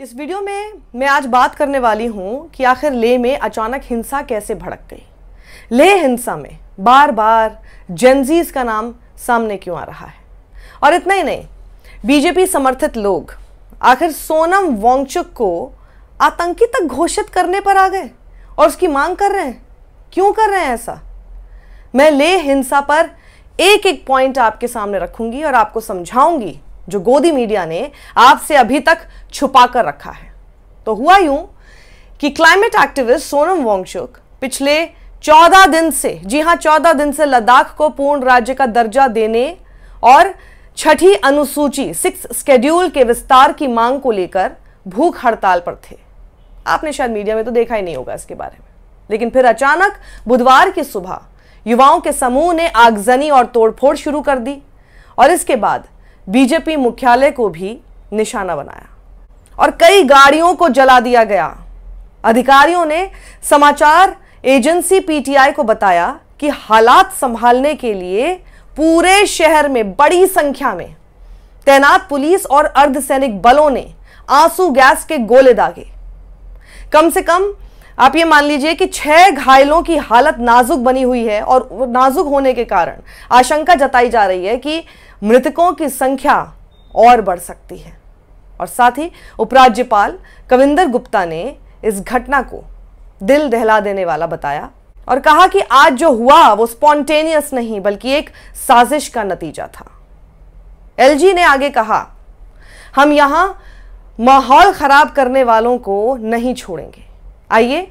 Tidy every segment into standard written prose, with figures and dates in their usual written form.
इस वीडियो में मैं आज बात करने वाली हूं कि आखिर लेह में अचानक हिंसा कैसे भड़क गई। लेह हिंसा में बार बार जेनजीज का नाम सामने क्यों आ रहा है? और इतना ही नहीं, बीजेपी समर्थित लोग आखिर सोनम वांगचुक को आतंकी तक घोषित करने पर आ गए और उसकी मांग कर रहे हैं। क्यों कर रहे हैं ऐसा? मैं लेह हिंसा पर एक एक पॉइंट आपके सामने रखूंगी और आपको समझाऊंगी जो गोदी मीडिया ने आपसे अभी तक छुपा कर रखा है। तो हुआ यूं कि क्लाइमेट एक्टिविस्ट सोनम वांगचुक पिछले 14 दिन से, जी हां 14 दिन से लद्दाख को पूर्ण राज्य का दर्जा देने और छठी अनुसूची 6 शेड्यूल के विस्तार की मांग को लेकर भूख हड़ताल पर थे। आपने शायद मीडिया में तो देखा ही नहीं होगा इसके बारे में। लेकिन फिर अचानक बुधवार की सुबह युवाओं के समूह ने आगजनी और तोड़फोड़ शुरू कर दी और इसके बाद बीजेपी मुख्यालय को भी निशाना बनाया और कई गाड़ियों को जला दिया गया। अधिकारियों ने समाचार एजेंसी पीटीआई को बताया कि हालात संभालने के लिए पूरे शहर में बड़ी संख्या में तैनात पुलिस और अर्धसैनिक बलों ने आंसू गैस के गोले दागे। कम से कम आप ये मान लीजिए कि 6 घायलों की हालत नाजुक बनी हुई है और नाजुक होने के कारण आशंका जताई जा रही है कि मृतकों की संख्या और बढ़ सकती है। और साथ ही उपराज्यपाल कविंदर गुप्ता ने इस घटना को दिल दहला देने वाला बताया और कहा कि आज जो हुआ वो स्पॉन्टेनियस नहीं बल्कि एक साजिश का नतीजा था। एलजी ने आगे कहा, हम यहां माहौल खराब करने वालों को नहीं छोड़ेंगे। आइए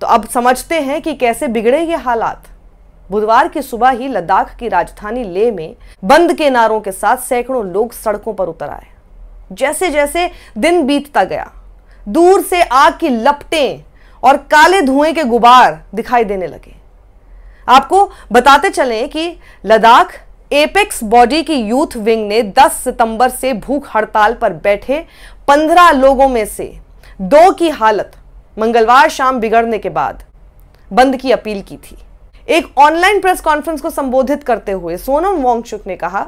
तो अब समझते हैं कि कैसे बिगड़े ये हालात। बुधवार की सुबह ही लद्दाख की राजधानी लेह में बंद के नारों के साथ सैकड़ों लोग सड़कों पर उतर आए। जैसे जैसे दिन बीतता गया, दूर से आग की लपटें और काले धुएं के गुबार दिखाई देने लगे। आपको बताते चलें कि लद्दाख एपेक्स बॉडी की यूथ विंग ने 10 सितंबर से भूख हड़ताल पर बैठे 15 लोगों में से 2 की हालत मंगलवार शाम बिगड़ने के बाद बंद की अपील की थी। एक ऑनलाइन प्रेस कॉन्फ्रेंस को संबोधित करते हुए सोनम वांगचुक ने कहा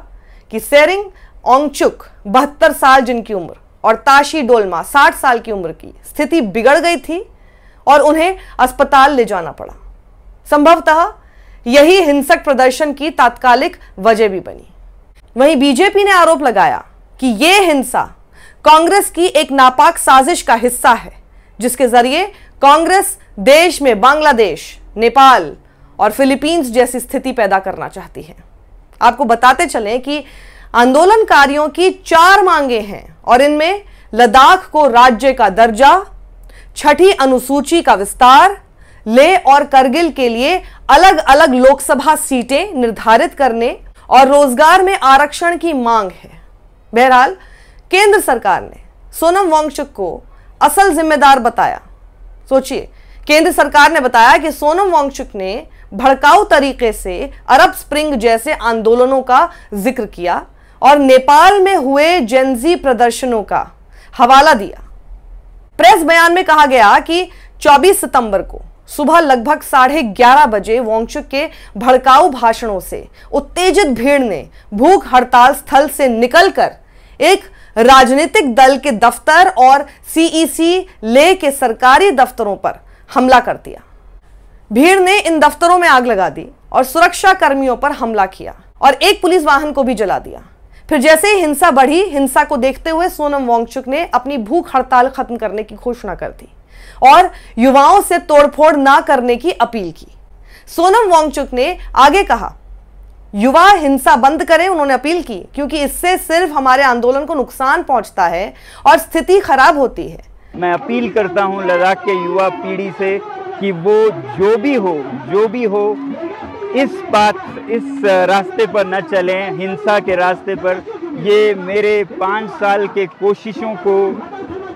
कि सेरिंग ओंगचुक 72 साल जिनकी उम्र और ताशी डोलमा 60 साल की उम्र की स्थिति बिगड़ गई थी और उन्हें अस्पताल ले जाना पड़ा। संभवतः यही हिंसक प्रदर्शन की तात्कालिक वजह भी बनी। वहीं बीजेपी ने आरोप लगाया कि यह हिंसा कांग्रेस की एक नापाक साजिश का हिस्सा है जिसके जरिए कांग्रेस देश में बांग्लादेश, नेपाल और फिलीपींस जैसी स्थिति पैदा करना चाहती है। आपको बताते चलें कि आंदोलनकारियों की 4 मांगे हैं और इनमें लद्दाख को राज्य का दर्जा, छठी अनुसूची का विस्तार, लेह और करगिल के लिए अलग अलग लोकसभा सीटें निर्धारित करने और रोजगार में आरक्षण की मांग है। बहरहाल केंद्र सरकार ने सोनम वांगचुक को असल जिम्मेदार बताया। सोचिए, केंद्र सरकार ने बताया कि सोनम वांगचुक ने भड़काऊ तरीके से अरब स्प्रिंग जैसे आंदोलनों का जिक्र किया और नेपाल में हुए जेनजी प्रदर्शनों का हवाला दिया। प्रेस बयान में कहा गया कि 24 सितंबर को सुबह लगभग 11:30 बजे वांगचुक के भड़काऊ भाषणों से उत्तेजित भीड़ ने भूख हड़ताल स्थल से निकलकर एक राजनीतिक दल के दफ्तर और सीईसी लेह के सरकारी दफ्तरों पर हमला कर दिया। भीड़ ने इन दफ्तरों में आग लगा दी और सुरक्षा कर्मियों पर हमला किया और एक पुलिस वाहन को भी जला दिया। फिर जैसे ही हिंसा बढ़ी, हिंसा को देखते हुए सोनम वांगचुक ने अपनी भूख हड़ताल खत्म करने की घोषणा कर दी और युवाओं से तोड़फोड़ ना करने की अपील की। सोनम वांगचुक ने आगे कहा, युवा हिंसा बंद करें, उन्होंने अपील की, क्योंकि इससे सिर्फ हमारे आंदोलन को नुकसान पहुंचता है और स्थिति खराब होती है। मैं अपील करता हूं लद्दाख के युवा पीढ़ी से कि वो जो भी हो इस रास्ते पर न चलें, हिंसा के रास्ते पर। ये मेरे 5 साल के कोशिशों को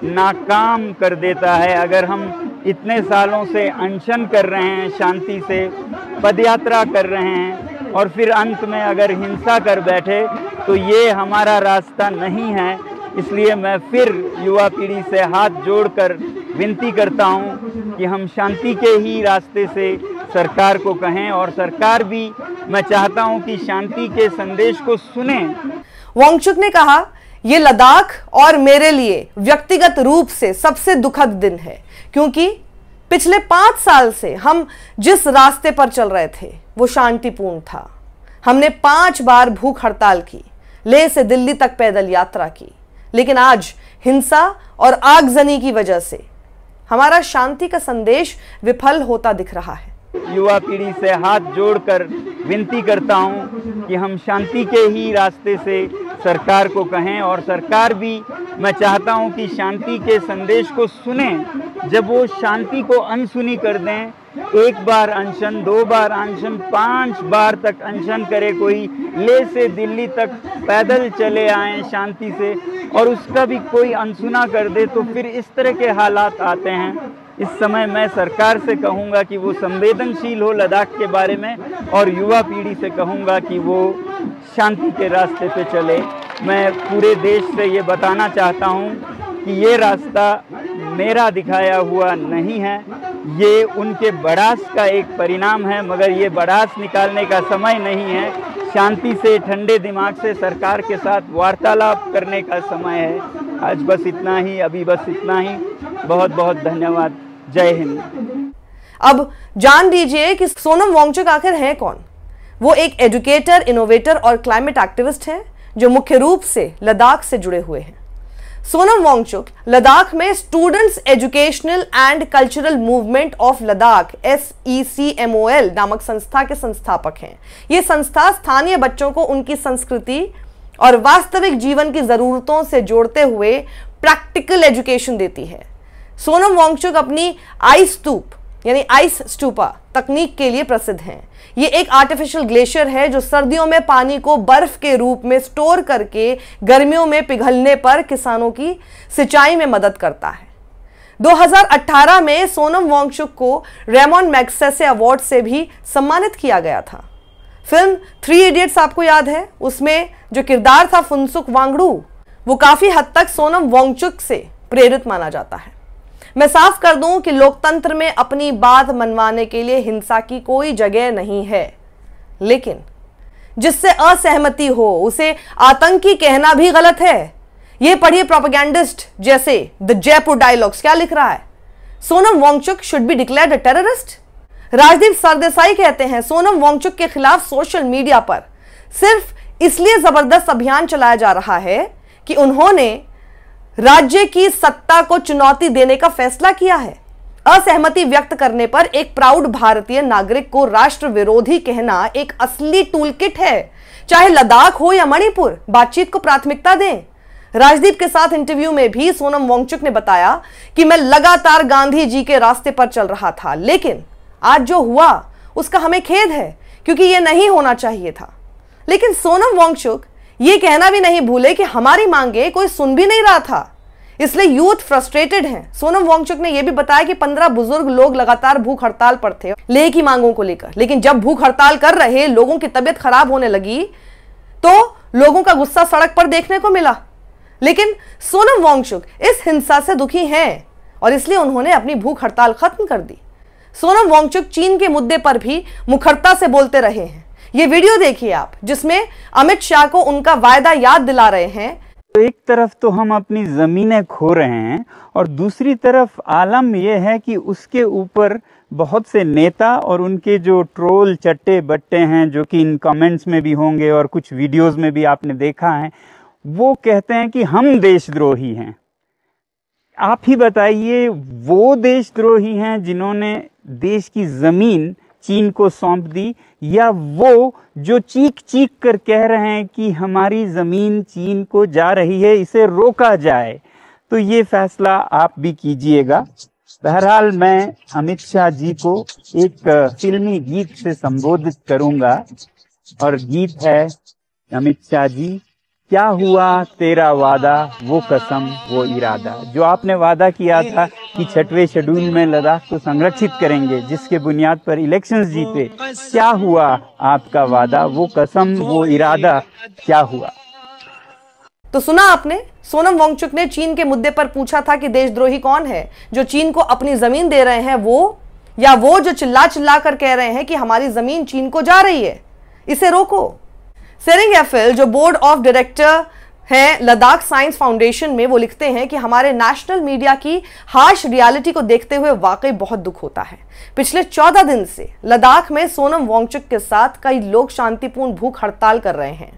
नाकाम कर देता है। अगर हम इतने सालों से अनशन कर रहे हैं, शांति से पदयात्रा कर रहे हैं और फिर अंत में अगर हिंसा कर बैठे तो ये हमारा रास्ता नहीं है। इसलिए मैं फिर युवा पीढ़ी से हाथ जोड़कर विनती करता हूं कि हम शांति के ही रास्ते से सरकार को कहें और सरकार भी, मैं चाहता हूं कि शांति के संदेश को सुने। वांगचुक ने कहा ये लद्दाख और मेरे लिए व्यक्तिगत रूप से सबसे दुखद दिन है, क्योंकि पिछले 5 साल से हम जिस रास्ते पर चल रहे थे वो शांतिपूर्ण था। हमने 5 बार भूख हड़ताल की, लेह से दिल्ली तक पैदल यात्रा की, लेकिन आज हिंसा और आगजनी की वजह से हमारा शांति का संदेश विफल होता दिख रहा है। युवा पीढ़ी से हाथ जोड़कर विनती करता हूं कि हम शांति के ही रास्ते से सरकार को कहें, और सरकार भी, मैं चाहता हूं कि शांति के संदेश को सुने। जब वो शांति को अनसुनी कर दें, 1 बार अनशन, 2 बार अनशन, 5 बार तक अनशन करे कोई, लेह से दिल्ली तक पैदल चले आए शांति से, और उसका भी कोई अनसुना कर दे, तो फिर इस तरह के हालात आते हैं। इस समय मैं सरकार से कहूँगा कि वो संवेदनशील हो लद्दाख के बारे में, और युवा पीढ़ी से कहूँगा कि वो शांति के रास्ते पे चले। मैं पूरे देश से ये बताना चाहता हूँ कि ये रास्ता मेरा दिखाया हुआ नहीं है, ये उनके बड़ास का एक परिणाम है, मगर ये बड़ास निकालने का समय नहीं है। शांति से, ठंडे दिमाग से सरकार के साथ वार्तालाप करने का समय है। आज बस इतना ही, अभी बस इतना ही। बहुत बहुत धन्यवाद। जय हिंद। अब जान दीजिए कि सोनम वांगचुक आखिर हैं कौन। वो एक एजुकेटर, इनोवेटर और क्लाइमेट एक्टिविस्ट हैं जो मुख्य रूप से लद्दाख से जुड़े हुए हैं। सोनम वांगचुक लद्दाख में students educational and cultural movement of Ladakh SECMOL नामक संस्था के संस्थापक हैं। ये संस्था स्थानीय बच्चों को उनकी संस्कृति और वास्तविक जीवन की जरूरतों से जोड़ते हुए प्रैक्टिकल एजुकेशन देती है। सोनम वांगचुक अपनी आइस स्टूपा तकनीक के लिए प्रसिद्ध हैं। ये एक आर्टिफिशियल ग्लेशियर है जो सर्दियों में पानी को बर्फ के रूप में स्टोर करके गर्मियों में पिघलने पर किसानों की सिंचाई में मदद करता है। 2018 में सोनम वांगचुक को रेमन मैग्सेसे अवार्ड से भी सम्मानित किया गया था। फिल्म 3 इडियट्स आपको याद है, उसमें जो किरदार था फुनसुक वांगडू, वो काफी हद तक सोनम वांगचुक से प्रेरित माना जाता है। मैं साफ कर दूं कि लोकतंत्र में अपनी बात मनवाने के लिए हिंसा की कोई जगह नहीं है, लेकिन जिससे असहमति हो उसे आतंकी कहना भी गलत है। यह पढ़िए प्रोपेगेंडिस्ट जैसे द जयपुर डायलॉग्स क्या लिख रहा है। Sonam Wangchuk should be declared a terrorist. Rajdeep Sardesai कहते हैं सोनम वांगचुक के खिलाफ सोशल मीडिया पर सिर्फ इसलिए जबरदस्त अभियान चलाया जा रहा है कि उन्होंने राज्य की सत्ता को चुनौती देने का फैसला किया है। असहमति व्यक्त करने पर एक प्राउड भारतीय नागरिक को राष्ट्र विरोधी कहना एक असली टूलकिट है। चाहे लद्दाख हो या मणिपुर, बातचीत को प्राथमिकता दें। राजदीप के साथ इंटरव्यू में भी सोनम वांगचुक ने बताया कि मैं लगातार गांधी जी के रास्ते पर चल रहा था, लेकिन आज जो हुआ उसका हमें खेद है, क्योंकि यह नहीं होना चाहिए था। लेकिन सोनम वांगचुक ये कहना भी नहीं भूले कि हमारी मांगे कोई सुन भी नहीं रहा था, इसलिए यूथ फ्रस्ट्रेटेड हैं। सोनम वांगचुक ने यह भी बताया कि 15 बुजुर्ग लोग लगातार भूख हड़ताल पर थे लेह की मांगों को लेकर, लेकिन जब भूख हड़ताल कर रहे लोगों की तबीयत खराब होने लगी तो लोगों का गुस्सा सड़क पर देखने को मिला। लेकिन सोनम वांगचुक इस हिंसा से दुखी हैं और इसलिए उन्होंने अपनी भूख हड़ताल खत्म कर दी। सोनम वांगचुक चीन के मुद्दे पर भी मुखरता से बोलते रहे हैं। ये वीडियो देखिए आप, जिसमें अमित शाह को उनका वायदा याद दिला रहे हैं। तो एक तरफ तो हम अपनी ज़मीनें खो रहे हैं और दूसरी तरफ आलम यह है कि उसके ऊपर बहुत से नेता और उनके जो ट्रोल चट्टे बट्टे हैं, जो कि इन कमेंट्स में भी होंगे और कुछ वीडियोस में भी आपने देखा है, वो कहते हैं कि हम देशद्रोही हैं। आप ही बताइए, वो देशद्रोही हैं जिन्होंने देश की ज़मीन चीन को सौंप दी, या वो जो चीख चीख कर कह रहे हैं कि हमारी ज़मीन चीन को जा रही है, इसे रोका जाए? तो ये फैसला आप भी कीजिएगा। बहरहाल मैं अमित शाह जी को एक फिल्मी गीत से संबोधित करूंगा, और गीत है अमित शाह जी, क्या हुआ तेरा वादा, वो कसम वो इरादा। जो आपने वादा किया था कि 6वें शेड्यूल में लद्दाख को संरक्षित करेंगे, जिसके बुनियाद पर इलेक्शंस जीते, क्या हुआ आपका वादा, वो कसम वो इरादा, क्या हुआ? तो सुना आपने, सोनम वांगचुक ने चीन के मुद्दे पर पूछा था कि देशद्रोही कौन है, जो चीन को अपनी जमीन दे रहे हैं वो, या वो जो चिल्ला चिल्ला कर कह रहे हैं कि हमारी जमीन चीन को जा रही है, इसे रोको। सेरिंग एफिल जो बोर्ड ऑफ डायरेक्टर हैं लद्दाख साइंस फाउंडेशन में, वो लिखते हैं कि हमारे नेशनल मीडिया की हार्श रियलिटी को देखते हुए वाकई बहुत दुख होता है। पिछले 14 दिन से लद्दाख में सोनम वांगचुक के साथ कई लोग शांतिपूर्ण भूख हड़ताल कर रहे हैं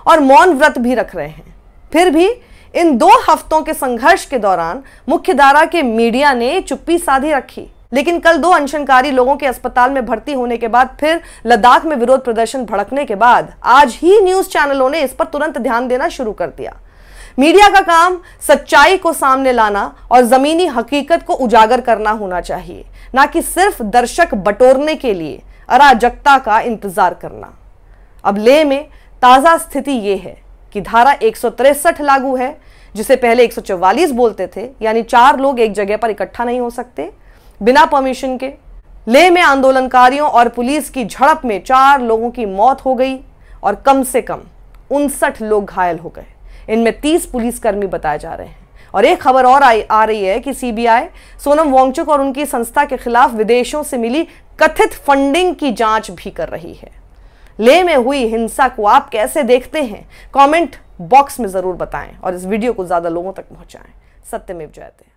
और मौन व्रत भी रख रहे हैं। फिर भी इन 2 हफ्तों के संघर्ष के दौरान मुख्यधारा के मीडिया ने चुप्पी साधी रखी। लेकिन कल 2 अनशनकारी लोगों के अस्पताल में भर्ती होने के बाद, फिर लद्दाख में विरोध प्रदर्शन भड़कने के बाद आज ही न्यूज चैनलों ने इस पर तुरंत ध्यान देना शुरू कर दिया। मीडिया का काम सच्चाई को सामने लाना और जमीनी हकीकत को उजागर करना होना चाहिए, ना कि सिर्फ दर्शक बटोरने के लिए अराजकता का इंतजार करना। अब लेह में ताजा स्थिति यह है कि धारा 163 लागू है, जिसे पहले 144 बोलते थे, यानी 4 लोग एक जगह पर इकट्ठा नहीं हो सकते बिना परमिशन के। लेह में आंदोलनकारियों और पुलिस की झड़प में 4 लोगों की मौत हो गई और कम से कम 59 लोग घायल हो गए। इनमें 30 पुलिसकर्मी बताए जा रहे हैं। और एक खबर और आ रही है कि सीबीआई सोनम वांगचुक और उनकी संस्था के खिलाफ विदेशों से मिली कथित फंडिंग की जांच भी कर रही है। लेह में हुई हिंसा को आप कैसे देखते हैं? कमेंट बॉक्स में जरूर बताएं और इस वीडियो को ज्यादा लोगों तक पहुंचाएं। सत्यमेव जयते।